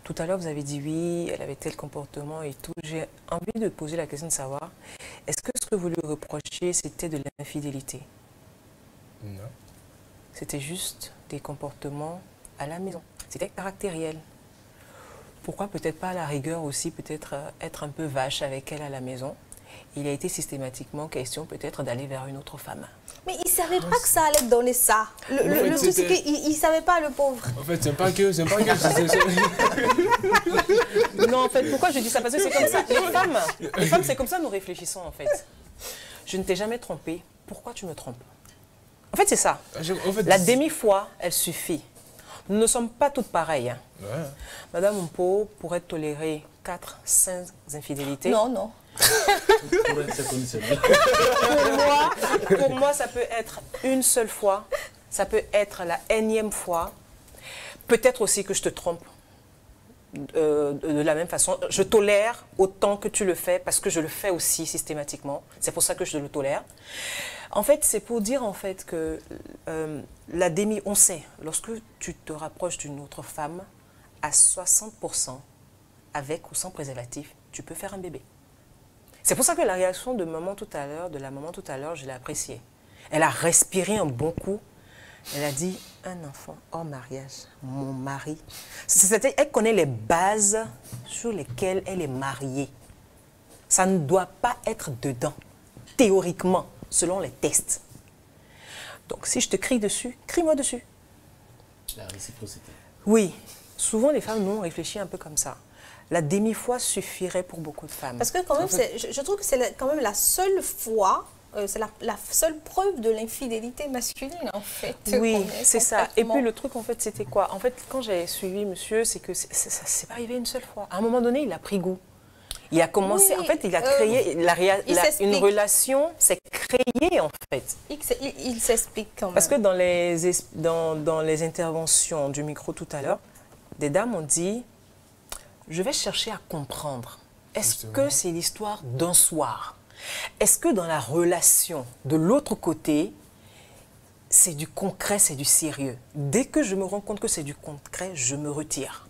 Tout à l'heure, vous avez dit oui, elle avait tel comportement et tout. J'ai envie de poser la question de savoir, est-ce que ce que vous lui reprochez, c'était de l'infidélité? Non. C'était juste des comportements à la maison. C'était caractériel. Pourquoi peut-être pas à la rigueur aussi, peut-être être un peu vache avec elle à la maison? Il a été systématiquement question peut-être d'aller vers une autre femme. Mais il ne savait pas que ça allait donner ça. Le truc, c'est qu'il ne savait pas, le pauvre. En fait, c'est pas que... Non, en fait, pourquoi je dis ça? Parce que c'est comme ça. Les femmes, c'est comme ça nous réfléchissons, en fait. Je ne t'ai jamais trompé. Pourquoi tu me trompes? En fait, c'est ça. En fait, la demi-fois, elle suffit. Nous ne sommes pas toutes pareilles. Hein. Ouais. Madame Mpo pourrait tolérer 4, 5 infidélités. Non, non. Pour moi, ça peut être une seule fois. Ça peut être la énième fois. Peut-être aussi que je te trompe. De la même façon, je tolère autant que tu le fais parce que je le fais aussi systématiquement. C'est pour ça que je le tolère. En fait, c'est pour dire en fait que la demi, on sait, lorsque tu te rapproches d'une autre femme, à 60%, avec ou sans préservatif, tu peux faire un bébé. C'est pour ça que la réaction de la maman tout à l'heure, je l'ai appréciée. Elle a respiré un bon coup. Elle a dit, un enfant hors mariage, mon mari. Elle connaît les bases sur lesquelles elle est mariée. Ça ne doit pas être dedans, théoriquement, selon les tests. Donc, si je te crie dessus, crie-moi dessus. La réciprocité. Oui. Souvent, les femmes, nous, on réfléchit un peu comme ça. La demi-fois suffirait pour beaucoup de femmes. Parce que quand même, je trouve que c'est quand même la seule fois, c'est la seule preuve de l'infidélité masculine, en fait. Oui, c'est ça. Et puis le truc, en fait, c'était quoi? En fait, quand j'ai suivi monsieur, c'est que ça ne s'est pas arrivé une seule fois. À un moment donné, il a pris goût. Il a commencé, oui, en fait, il a créé une relation, s'est créée, en fait. Il s'explique quand même. Parce que dans les interventions du micro tout à l'heure, des dames ont dit, je vais chercher à comprendre. Est-ce que c'est l'histoire d'un soir? Est-ce que dans la relation, de l'autre côté, c'est du concret, c'est du sérieux? Dès que je me rends compte que c'est du concret, je me retire.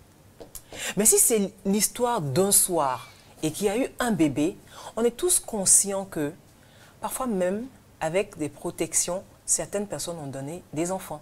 Mais si c'est l'histoire d'un soir et qu'il y a eu un bébé, on est tous conscients que, parfois même avec des protections, certaines personnes ont donné des enfants.